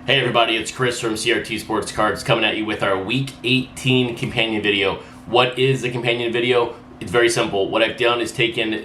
Hey everybody, it's Chris from CRT Sportscards coming at you with our Week 18 companion video. What is the companion video? It's very simple. What I've done is taken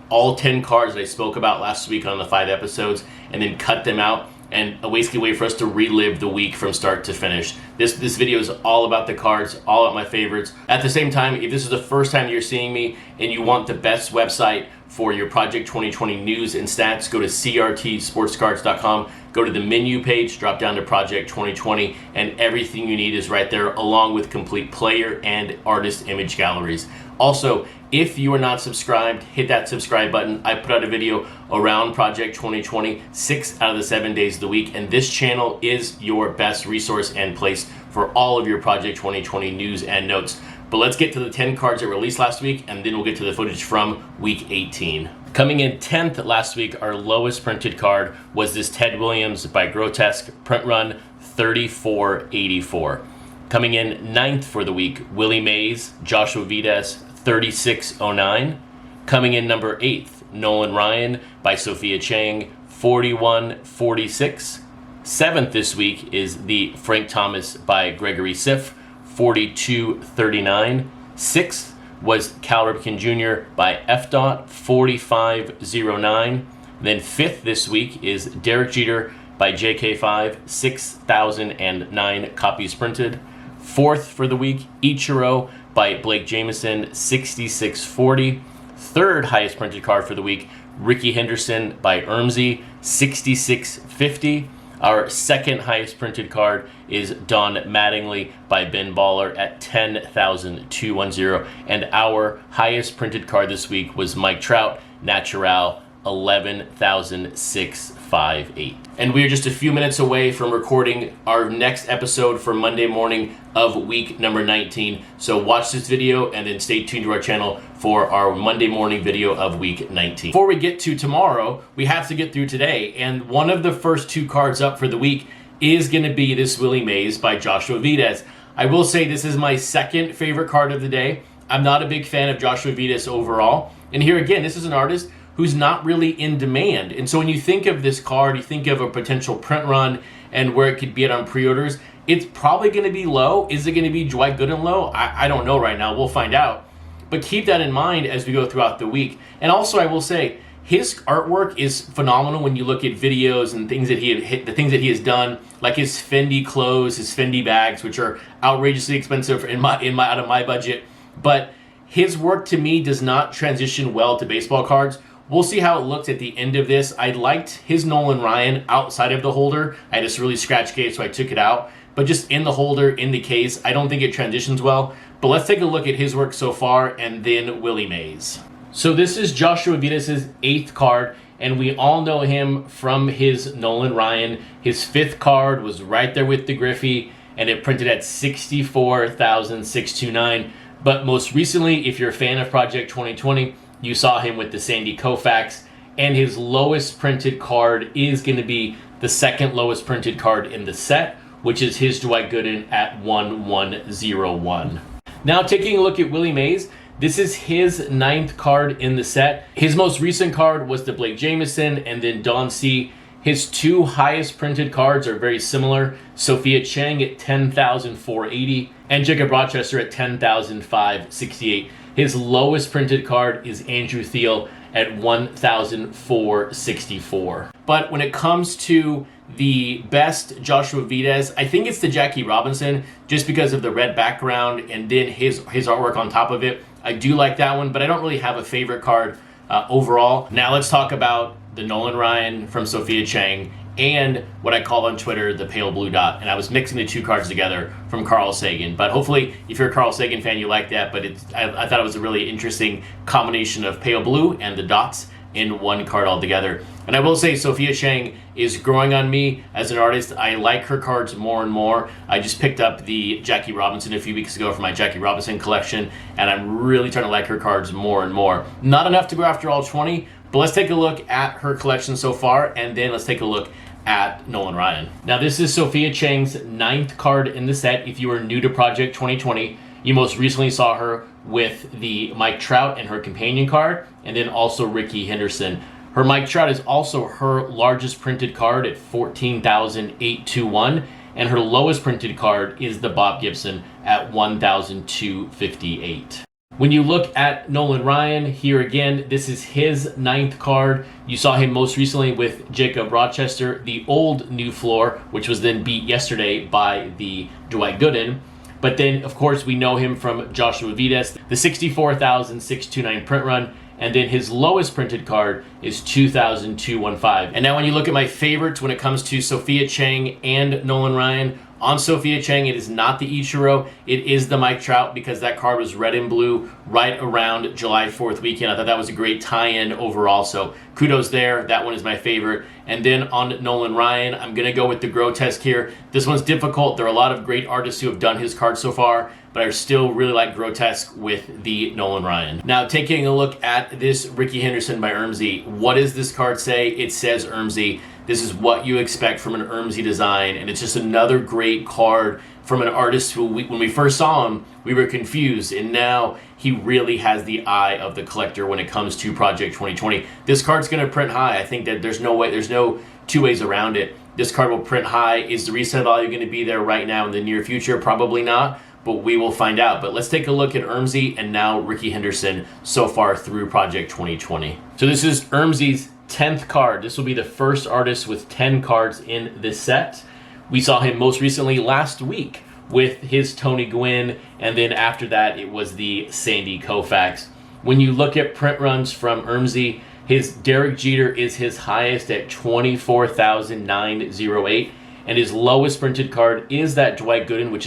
all 10 cards that I spoke about last week on the 5 episodes and then cut them out, and basically a way for us to relive the week from start to finish. This video is all about the cards, all about my favorites. At the same time, if this is the first time you're seeing me and you want the best website for your Project 2020 news and stats, go to crtsportscards.com. Go to the menu page, drop down to Project 2020, and everything you need is right there, along with complete player and artist image galleries. Also, if you are not subscribed, hit that subscribe button. I put out a video around Project 2020 6 out of the 7 days of the week, and this channel is your best resource and place for all of your Project 2020 news and notes. But let's get to the 10 cards that were released last week, and then we'll get to the footage from Week 18. Coming in 10th last week, our lowest printed card was this Ted Williams by Grotesque print run 3484. Coming in 9th for the week, Willie Mays, Joshua Videz 3609. Coming in number 8th, Nolan Ryan by Sophia Chang 4146. 7th this week is the Frank Thomas by Gregory Siff 4239. 6th was Cal Ripken Jr. by F. 4509. Then 5th this week is Derek Jeter by JK5, 6009 copies printed. 4th for the week, Ichiro by Blake Jameson, 6640. 3rd highest printed card for the week, Ricky Henderson by Ermsy, 6650. Our 2nd highest printed card is Don Mattingly by Ben Baller at 10,210. And our highest printed card this week was Mike Trout, Natural, 11,658. And we are just a few minutes away from recording our next episode for Monday morning of week number 19. So watch this video and then stay tuned to our channel for our Monday morning video of week 19. Before we get to tomorrow, we have to get through today. And one of the first 2 cards up for the week is going to be this Willie Mays by Joshua Videz. I will say this is my 2nd favorite card of the day. I'm not a big fan of Joshua Videz overall. And here again, this is an artist who's not really in demand. And so when you think of this card, you think of a potential print run and where it could be at on pre-orders, it's probably going to be low. Is it going to be Dwight Gooden low? I don't know right now. We'll find out. But keep that in mind as we go throughout the week. And also I will say, his artwork is phenomenal when you look at videos and things that the things that he has done, like his Fendi clothes, his Fendi bags, which are outrageously expensive out of my budget. But his work to me does not transition well to baseball cards. We'll see how it looks at the end of this. I liked his Nolan Ryan outside of the holder. I had this really scratch case, so I took it out. But just in the holder, in the case, I don't think it transitions well. But let's take a look at his work so far and then Willie Mays. So this is Joshua Videz's 8th card, and we all know him from his Nolan Ryan. His 5th card was right there with the Griffey, and it printed at 64,629. But most recently, if you're a fan of Project 2020, you saw him with the Sandy Koufax, and his lowest printed card is going to be the 2nd lowest printed card in the set, which is his Dwight Gooden at 1101. Now taking a look at Willie Mays, this is his 9th card in the set. His most recent card was the Blake Jameson and then Don C. His 2 highest printed cards are very similar. Sophia Chang at 10,480 and Jacob Rochester at 10,568. His lowest printed card is Andrew Thiel at 1,464. But when it comes to the best Joshua Videz, I think it's the Jackie Robinson, just because of the red background and then his artwork on top of it. I do like that one, but I don't really have a favorite card overall. Now let's talk about the Nolan Ryan from Sophia Chang and what I call on Twitter the pale blue dot. And I was mixing the 2 cards together from Carl Sagan. But hopefully, if you're a Carl Sagan fan, you like that. But I thought it was a really interesting combination of pale blue and the dots in one card altogether. And I will say Sophia Chang is growing on me as an artist. I like her cards more and more. I just picked up the Jackie Robinson a few weeks ago for my Jackie Robinson collection, and I'm really starting to like her cards more and more. Not enough to go after all 20, but let's take a look at her collection so far, and then let's take a look at Nolan Ryan. Now this is Sophia Chang's 9th card in the set. If you are new to Project 2020, you most recently saw her with the Mike Trout and her companion card, and then also Ricky Henderson. Her Mike Trout is also her largest printed card at 14,821, and her lowest printed card is the Bob Gibson at 1,258. When you look at Nolan Ryan, here again, this is his 9th card. You saw him most recently with Jacob Rochester, the old new floor, which was then beat yesterday by the Dwight Gooden. But then, of course, we know him from Joshua Videz, the 64,629 print run, and then his lowest printed card is 2,215. And now when you look at my favorites when it comes to Sophia Chang and Nolan Ryan, on Sophia Chang, it is not the Ichiro, it is the Mike Trout, because that card was red and blue right around July 4th weekend. I thought that was a great tie-in overall, so kudos there. That one is my favorite. And then on Nolan Ryan, I'm going to go with the Grotesque here. This one's difficult. There are a lot of great artists who have done his card so far, but I still really like Grotesque with the Nolan Ryan. Now, taking a look at this Ricky Henderson by Ermsy, what does this card say? It says Ermsy. This is what you expect from an Ermsy design, and it's just another great card from an artist who, when we first saw him, we were confused, and now he really has the eye of the collector when it comes to Project 2020. This card's going to print high. I think that there's no two ways around it. This card will print high. Is the resale value going to be there right now in the near future? Probably not, but we will find out. But let's take a look at Ermsy and now Ricky Henderson so far through Project 2020. So this is Ermsy's 10th card. This will be the first artist with 10 cards in this set. We saw him most recently last week with his Tony Gwynn, and then after that it was the Sandy Koufax. When you look at print runs from Ermsy, his Derek Jeter is his highest at 24,908, and his lowest printed card is that Dwight Gooden, which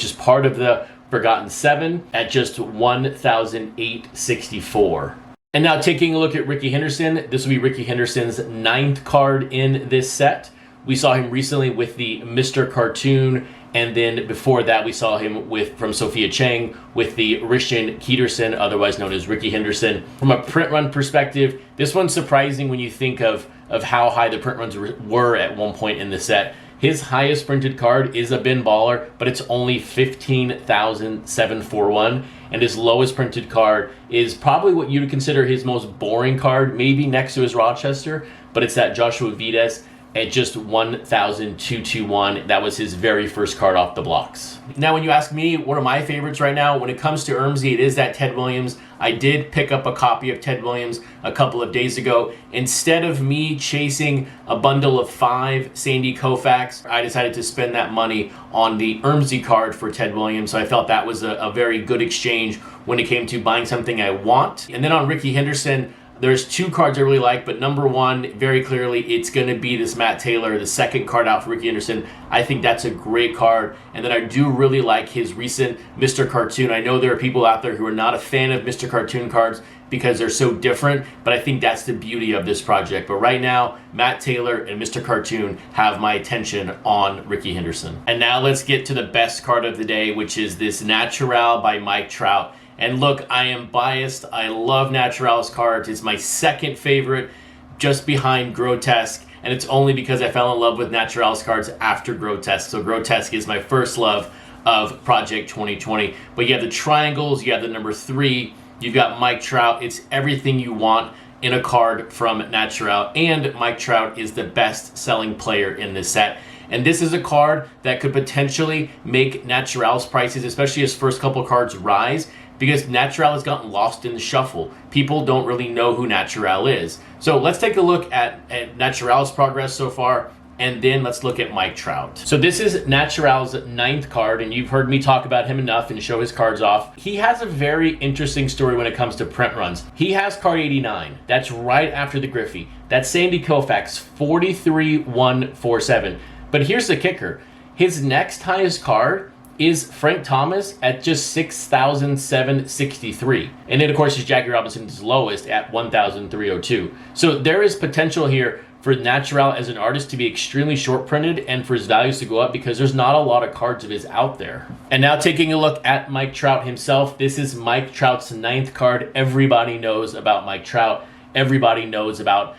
is part of the Forgotten Seven, at just 1,864. And now taking a look at Ricky Henderson, this will be Ricky Henderson's 9th card in this set. We saw him recently with the Mr. Cartoon, and then before that we saw him from Sophia Chang with the Ripken Keterson, otherwise known as Ricky Henderson. From a print run perspective, this one's surprising when you think of how high the print runs were at one point in the set. His highest printed card is a bin baller, but it's only 15,741, and his lowest printed card is probably what you would consider his most boring card, maybe next to his Rochester, but it's that Joshua Videz at just 1,221. That was his very first card off the blocks. Now, when you ask me what are my favorites right now, when it comes to Ermsy, it is that Ted Williams. I did pick up a copy of Ted Williams a couple of days ago. Instead of me chasing a bundle of 5 Sandy Koufax, I decided to spend that money on the Ermsy card for Ted Williams. So I felt that was a very good exchange when it came to buying something I want. And then on Ricky Henderson, there's 2 cards I really like, but number 1, very clearly, it's going to be this Matt Taylor, the 2nd card out for Ricky Henderson. I think that's a great card. And then I do really like his recent Mr. Cartoon. I know there are people out there who are not a fan of Mr. Cartoon cards because they're so different, but I think that's the beauty of this project. But right now, Matt Taylor and Mr. Cartoon have my attention on Ricky Henderson. And now let's get to the best card of the day, which is this Natural by Mike Trout. And look, I am biased. I love Natural's cards. It's my 2nd favorite, just behind Grotesque. And it's only because I fell in love with Natural's cards after Grotesque. So Grotesque is my first love of Project 2020. But you have the triangles, you have the number 3, you've got Mike Trout. It's everything you want in a card from Natural. And Mike Trout is the best-selling player in this set. And this is a card that could potentially make Natural's prices, especially his first couple cards, rise, because Natural has gotten lost in the shuffle. People don't really know who Natural is. So let's take a look at Natural's progress so far, and then let's look at Mike Trout. So this is Natural's 9th card, and you've heard me talk about him enough and show his cards off. He has a very interesting story when it comes to print runs. He has card 89. That's right after the Griffey. That's Sandy Koufax, 43,147. But here's the kicker. His next highest card is Frank Thomas at just 6,763. And then, of course, is Jackie Robinson's lowest at 1,302. So there is potential here for Natural as an artist to be extremely short printed and for his values to go up because there's not a lot of cards of his out there. And now taking a look at Mike Trout himself, this is Mike Trout's 9th card. Everybody knows about Mike Trout. Everybody knows about,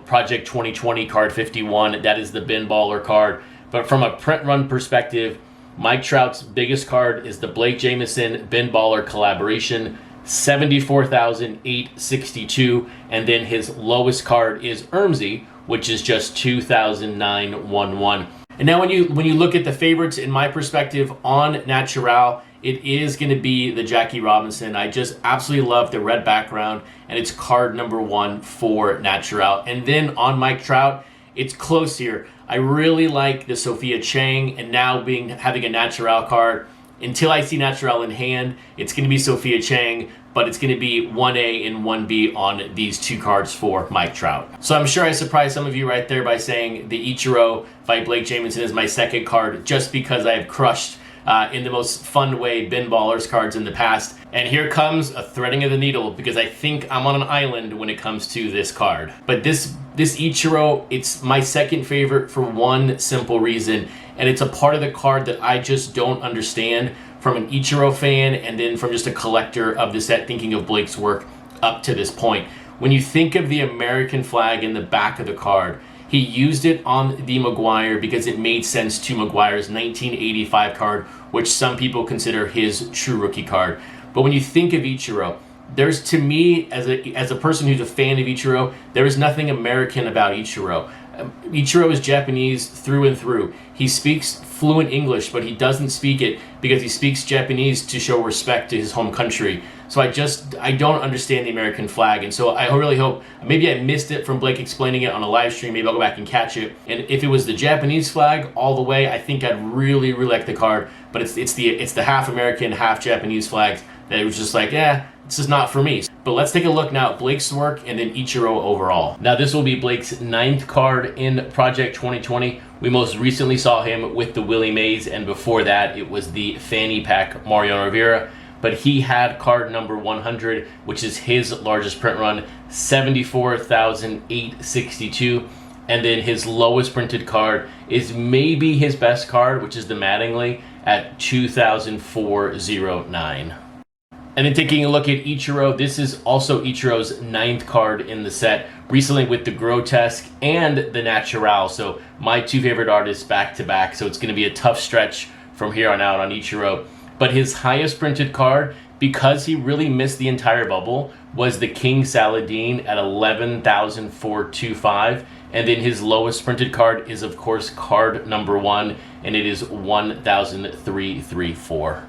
Project 2020 card 51. That is the bin baller card. But from a print run perspective, Mike Trout's biggest card is the Blake Jameson Bin Baller collaboration. 74,862, and then his lowest card is Ermsy, which is just 2,911. And now when you look at the favorites, in my perspective on Natural, it is going to be the Jackie Robinson. I just absolutely love the red background, and it's card number 1 for Natural. And then on Mike Trout, it's close here. I really like the Sophia Chang, and now having a Natural card. Until I see Natural in hand, it's going to be Sophia Chang, but it's going to be 1A and 1B on these 2 cards for Mike Trout. So I'm sure I surprised some of you right there by saying the Ichiro by Blake Jamieson is my second card, just because I have crushed in the most fun way bin ballers cards in the past. And here comes a threading of the needle, because I think I'm on an island when it comes to this card. But this Ichiro, it's my second favorite for one simple reason, and it's a part of the card that I just don't understand from an Ichiro fan, and then from just a collector of the set thinking of Blake's work up to this point. When you think of the American flag in the back of the card, he used it on the Maguire because it made sense to Maguire's 1985 card, which some people consider his true rookie card. But when you think of Ichiro, there's, to me, as a person who's a fan of Ichiro, there is nothing American about Ichiro. Ichiro is Japanese through and through. He speaks fluent English, but he doesn't speak it because he speaks Japanese to show respect to his home country. So I don't understand the American flag, and so I really hope, maybe I missed it from Blake explaining it on a live stream, maybe I'll go back and catch it. And if it was the Japanese flag all the way, I think I'd really, really like the card, but it's the half American, half Japanese flags that it was just like, this is not for me. But let's take a look now at Blake's work and then Ichiro overall. Now this will be Blake's 9th card in Project 2020. We most recently saw him with the Willie Mays, and before that it was the fanny pack Mariano Rivera. But he had card number 100, which is his largest print run, 74,862. And then his lowest printed card is maybe his best card, which is the Mattingly at 2,409. And then taking a look at Ichiro, this is also Ichiro's 9th card in the set, recently with the Grotesque and the Natural. So my 2 favorite artists back to back. So it's going to be a tough stretch from here on out on Ichiro. But his highest printed card, because he really missed the entire bubble, was the King Saladin at 11,425. And then his lowest printed card is, of course, card number 1, and it is 1,334.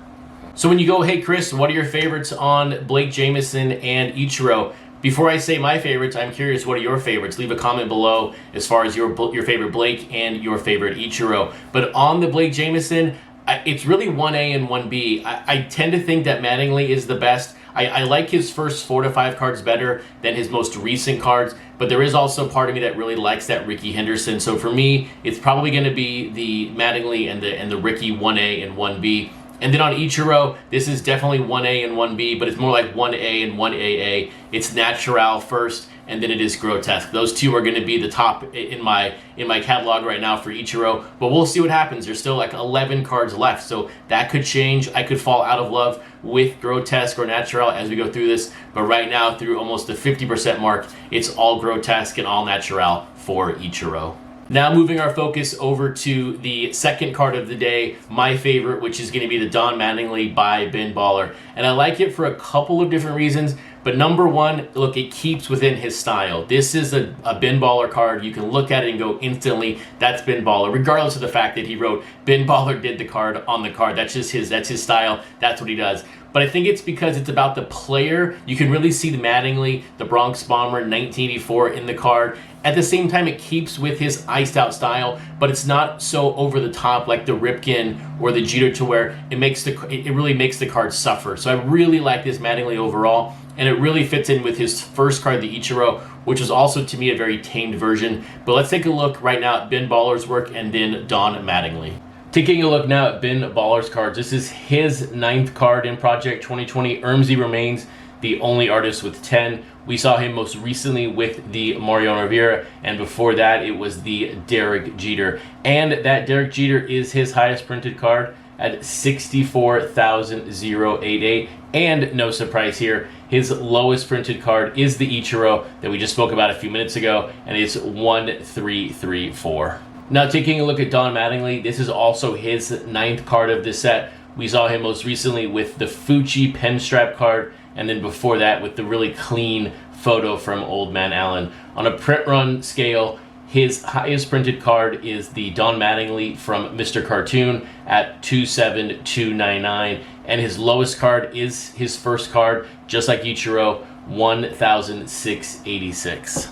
So when you go, hey Chris, what are your favorites on Blake Jamieson and Ichiro? Before I say my favorites, I'm curious, what are your favorites? Leave a comment below as far as your favorite Blake and your favorite Ichiro. But on the Blake Jamieson, it's really 1A and 1B. I tend to think that Mattingly is the best. I like his first 4 to 5 cards better than his most recent cards, but there is also part of me that really likes that Ricky Henderson. So for me, it's probably going to be the Mattingly and the Ricky 1A and 1B. And then on Ichiro, this is definitely 1A and 1B, but it's more like 1A and 1AA. It's Natural first, and then it is Grotesque. Those 2 are going to be the top in my catalog right now for Ichiro, but we'll see what happens. There's still like 11 cards left, so that could change. I could fall out of love with Grotesque or Natural as we go through this, but right now, through almost the 50% mark, it's all Grotesque and all Natural for Ichiro. Now moving our focus over to the second card of the day, my favorite, which is going to be the Don Mattingly by Bin Baller. And I like it for a couple of different reasons, but number 1, look, it keeps within his style. This is a Bin Baller card. You can look at it and go instantly, that's Bin Baller, regardless of the fact that he wrote Bin Baller did the card on the card. That's just that's his style, that's what he does. But I think it's because it's about the player. You can really see the Mattingly, the Bronx Bomber 1984 in the card. At the same time, it keeps with his iced out style, but it's not so over the top like the Ripken or the Jeter to where it really makes the card suffer. So I really like this Mattingly overall, and it really fits in with his first card, the Ichiro, which was also to me a very tamed version. But let's take a look right now at Bin Baller's work and then Don Mattingly. Taking a look now at Bin Baller's cards, this is his 9th card in Project 2020. Ermsy remains the only artist with 10. We saw him most recently with the Mariano Rivera, and before that it was the Derek Jeter. And that Derek Jeter is his highest printed card at 64,088. And no surprise here, his lowest printed card is the Ichiro that we just spoke about a few minutes ago, and it's 1334. Now taking a look at Don Mattingly, this is also his 9th card of this set. We saw him most recently with the Fuji pen strap card, and then before that with the really clean photo from Old Man Allen. On a print run scale, his highest printed card is the Don Mattingly from Mr. Cartoon at 27299, and his lowest card is his first card, just like Ichiro, 1686.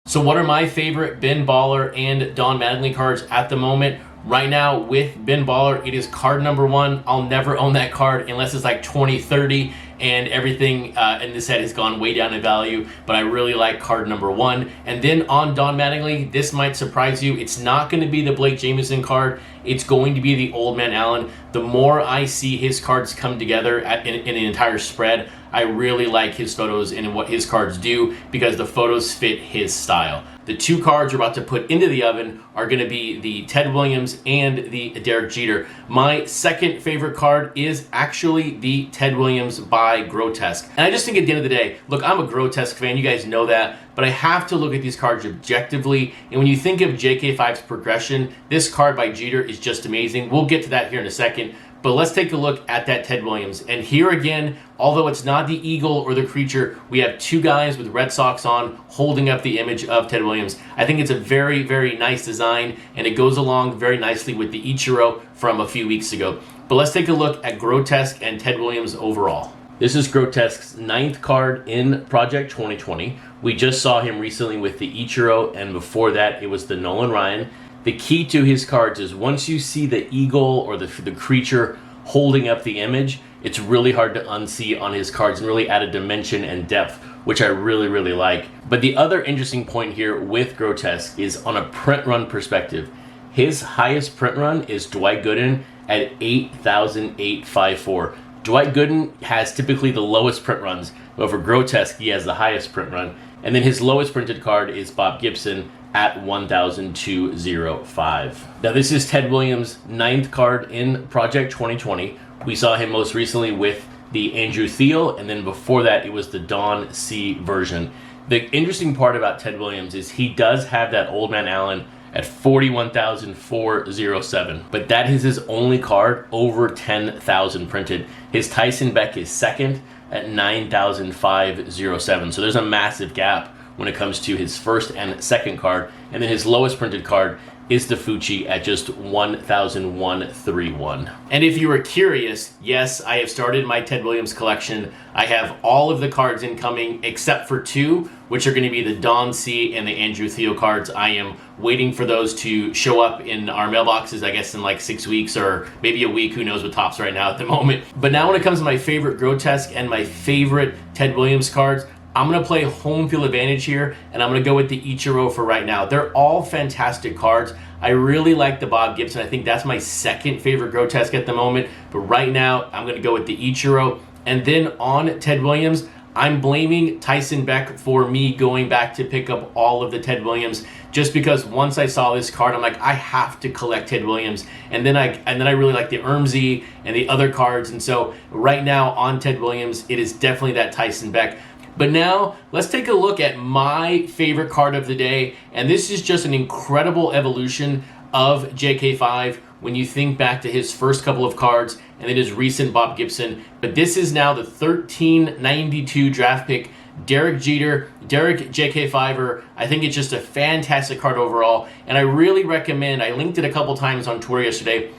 So what are my favorite Ben Baller and Don Mattingly cards at the moment? Right now with Ben Baller, it is card number 1. I'll never own that card unless it's like 2030 and everything in this set has gone way down in value, but I really like card number 1. And then on Don Mattingly, this might surprise you. It's not going to be the Blake Jameson card. It's going to be the Old Man Allen. The more I see his cards come together in an entire spread, I really like his photos and what his cards do because the photos fit his style. The 2 cards we're about to put into the oven are going to be the Ted Williams and the Derek Jeter. My second favorite card is actually the Ted Williams by Grotesque. And I just think at the end of the day, look, I'm a Grotesque fan, you guys know that, but I have to look at these cards objectively. And when you think of JK5's progression, this card by Jeter is just amazing. We'll get to that here in a second. But let's take a look at that Ted Williams. And here again, although it's not the eagle or the creature, we have 2 guys with Red Sox on holding up the image of Ted Williams. I think it's a very, very nice design, and it goes along very nicely with the Ichiro from a few weeks ago. But let's take a look at Grotesque and Ted Williams overall. This is Grotesque's 9th card in Project 2020. We just saw him recently with the Ichiro, and before that it was the Nolan Ryan. The key to his cards is once you see the eagle or the creature holding up the image, it's really hard to unsee on his cards and really add a dimension and depth, which I really, really like. But the other interesting point here with Grotesque is on a print run perspective. His highest print run is Dwight Gooden at 8,854. Dwight Gooden has typically the lowest print runs, but for Grotesque, he has the highest print run. And then his lowest printed card is Bob Gibson at 1,205. Now this is Ted Williams' 9th card in Project 2020. We saw him most recently with the Andrew Thiel, and then before that it was the Don C version. The interesting part about Ted Williams is he does have that Old Man Allen at 41,407, but that is his only card over 10,000 printed. His Tyson Beck is second at 9,507, so there's a massive gap when it comes to his first and second card, and then his lowest printed card is the Fucci at just 1,131. And if you were curious, yes, I have started my Ted Williams collection. I have all of the cards incoming except for 2, which are going to be the Don C and the Andrew Thiel cards. I am waiting for those to show up in our mailboxes, I guess in like 6 weeks or maybe a week, who knows what tops right now at the moment. But now when it comes to my favorite Grotesque and my favorite Ted Williams cards, I'm going to play home field advantage here, and I'm going to go with the Ichiro for right now. They're all fantastic cards. I really like the Bob Gibson. I think that's my second favorite Grotesque at the moment. But right now, I'm going to go with the Ichiro. And then on Ted Williams, I'm blaming Tyson Beck for me going back to pick up all of the Ted Williams, just because once I saw this card, I'm like, I have to collect Ted Williams. And then I really like the Ermsy and the other cards. And so right now on Ted Williams, it is definitely that Tyson Beck. But now, let's take a look at my favorite card of the day, and this is just an incredible evolution of JK5 when you think back to his first couple of cards and then his recent Bob Gibson. But this is now the 1392 draft pick, Derek Jeter, Derek JK5er. I think it's just a fantastic card overall, and I really recommend, I linked it a couple times on Twitter yesterday,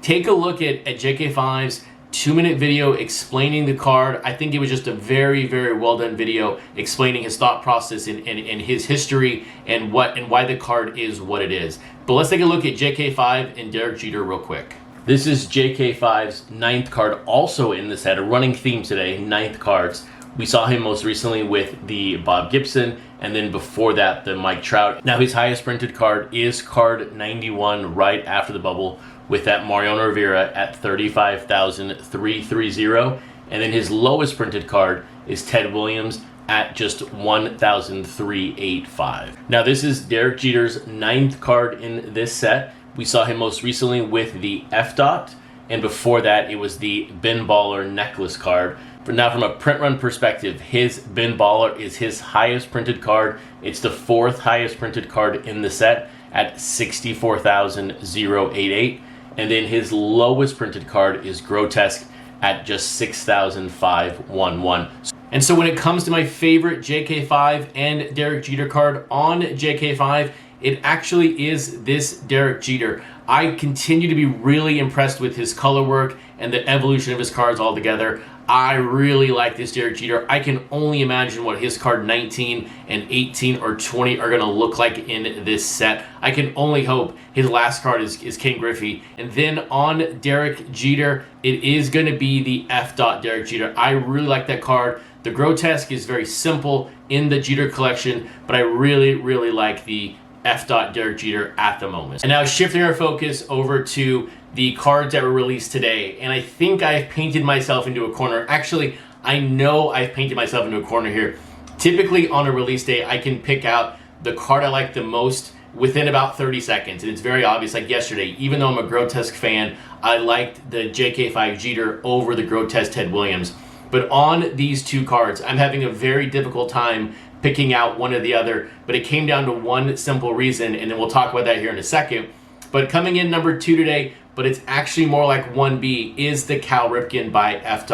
take a look at JK5's 2-minute video explaining the card. I think it was just a very, very well done video explaining his thought process and his history and why the card is what it is. But let's take a look at JK5 and Derek Jeter real quick. This is JK5's 9th card, also in the set, a running theme today, 9th cards. We saw him most recently with the Bob Gibson, and then before that, the Mike Trout. Now his highest printed card is card 91 right after the bubble, with that Mariano Rivera at 35,330, and then his lowest printed card is Ted Williams at just 1,385. Now this is Derek Jeter's 9th card in this set. We saw him most recently with the F dot, and before that it was the Ben Baller necklace card. But now from a print run perspective, his Ben Baller is his highest printed card. It's the 4th highest printed card in the set at 64,088. And then his lowest printed card is Grotesque at just 6,511. And so when it comes to my favorite JK5 and Derek Jeter card on JK5, it actually is this Derek Jeter. I continue to be really impressed with his color work and the evolution of his cards altogether. I really like this Derek Jeter. I can only imagine what his card 19 and 18 or 20 are going to look like in this set. I can only hope his last card is King Griffey. And then on Derek Jeter, it is going to be the F. Derek Jeter. I really like that card. The grotesque is very simple in the Jeter collection, but I really, really like the F. Derek Jeter at the moment. And now shifting our focus over to the cards that were released today. And I think I've painted myself into a corner. Actually, I know I've painted myself into a corner here. Typically on a release day, I can pick out the card I like the most within about 30 seconds. And it's very obvious, like yesterday, even though I'm a grotesque fan, I liked the JK5 Jeter over the grotesque Ted Williams. But on these two cards, I'm having a very difficult time picking out one or the other, but it came down to one simple reason, and then we'll talk about that here in a second. But coming in number 2 today, but it's actually more like 1B, is the Cal Ripken by F.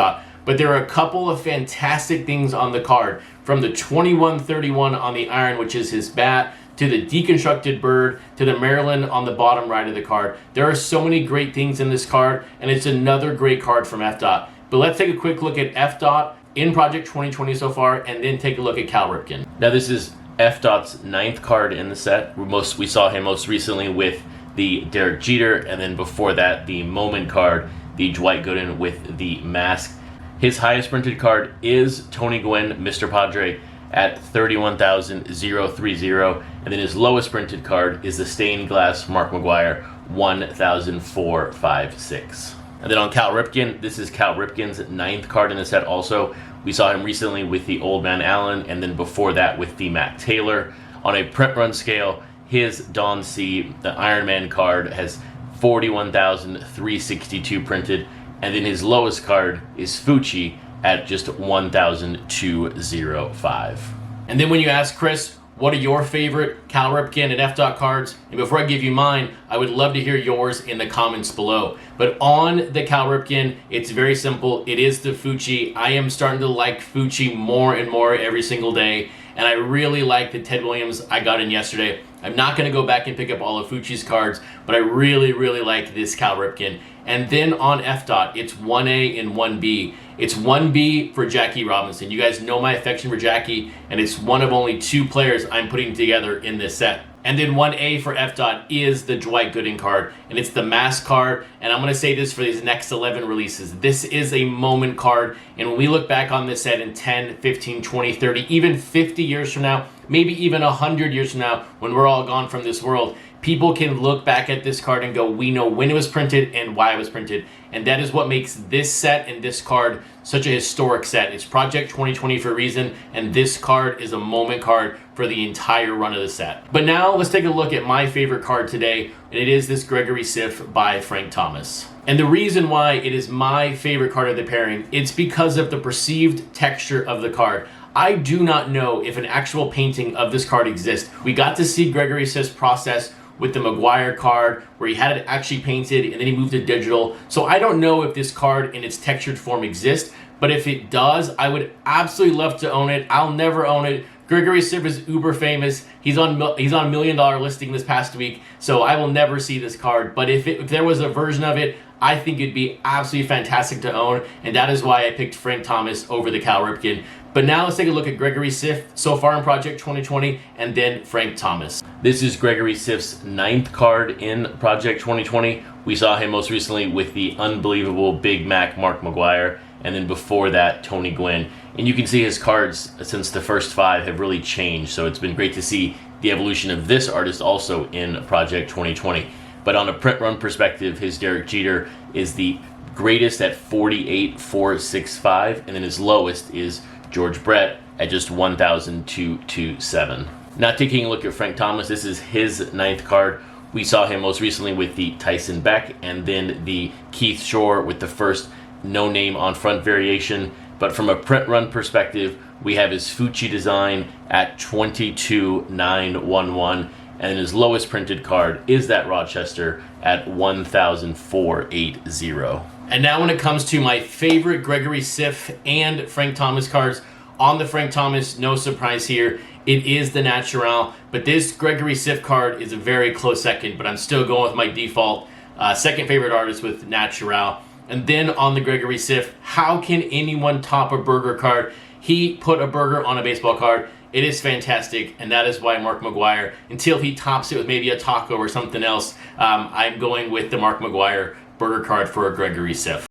But there are a couple of fantastic things on the card, from the 2131 on the iron, which is his bat, to the deconstructed bird, to the Maryland on the bottom right of the card. There are so many great things in this card, and it's another great card from F. But let's take a quick look at F. in Project 2020 so far, and then take a look at Cal Ripken. Now this is F.'s 9th card in the set. We saw him most recently with the Derek Jeter, and then before that, the Moment card, the Dwight Gooden with the mask. His highest printed card is Tony Gwynn, Mr. Padre, at 31,030, and then his lowest printed card is the stained glass Mark McGwire, 1,456. And then on Cal Ripken, this is Cal Ripken's 9th card in the set also. We saw him recently with the Old Man Allen, and then before that with the Matt Taylor. On a print run scale, his Don C, the Iron Man card, has 41,362 printed, and then his lowest card is Fucci at just 1,205. And then when you ask Chris, what are your favorite Cal Ripken and F. cards? And before I give you mine, I would love to hear yours in the comments below. But on the Cal Ripken, it's very simple. It is the Fucci. I am starting to like Fucci more and more every single day. And I really like the Ted Williams I got in yesterday. I'm not going to go back and pick up all of Fucci's cards, but I really, really like this Cal Ripken. And then on F. it's 1A and 1B. It's 1B for Jackie Robinson. You guys know my affection for Jackie, and it's one of only 2 players I'm putting together in this set. And then 1A for F. is the Dwight Gooden card, and it's the mask card. And I'm going to say this for these next 11 releases. This is a moment card, and when we look back on this set in 10, 15, 20, 30, even 50 years from now, maybe even 100 years from now, when we're all gone from this world, people can look back at this card and go, we know when it was printed and why it was printed. And that is what makes this set and this card such a historic set. It's Project 2020 for a reason, and this card is a moment card for the entire run of the set. But now let's take a look at my favorite card today, and it is this Gregory Sif by Frank Thomas. And the reason why it is my favorite card of the pairing, it's because of the perceived texture of the card. I do not know if an actual painting of this card exists. We got to see Gregory Sif's process with the McGwire card, where he had it actually painted and then he moved to digital. So I don't know if this card in its textured form exists, but if it does, I would absolutely love to own it. I'll never own it. Gregory Sif is uber famous. He's on a $1 million listing this past week, so I will never see this card. But if there was a version of it, I think it'd be absolutely fantastic to own, and that is why I picked Frank Thomas over the Cal Ripken. But now let's take a look at Gregory Sif so far in Project 2020, and then Frank Thomas. This is Gregory Sif's 9th card in Project 2020. We saw him most recently with the unbelievable Big Mac Mark McGwire, and then before that, Tony Gwynn. And you can see his cards since the first 5 have really changed, so it's been great to see the evolution of this artist also in Project 2020. But on a print run perspective, his Derek Jeter is the greatest at 48,465, and then his lowest is George Brett at just 1,227. Now taking a look at Frank Thomas, this is his 9th card. We saw him most recently with the Tyson Beck, and then the Keith Shore with the first no name on front variation. But from a print run perspective, we have his Fucci design at 22,911, and his lowest printed card is that Rochester at 1,480. And now when it comes to my favorite Gregory Sif and Frank Thomas cards On the Frank Thomas, no surprise here. It is the Natural, but this Gregory Siff card is a very close second, but I'm still going with my default second favorite artist with Natural. And then on the Gregory Siff, how can anyone top a burger card? He put a burger on a baseball card. It is fantastic, and that is why Mark McGwire, until he tops it with maybe a taco or something else, I'm going with the Mark McGwire burger card for a Gregory Siff.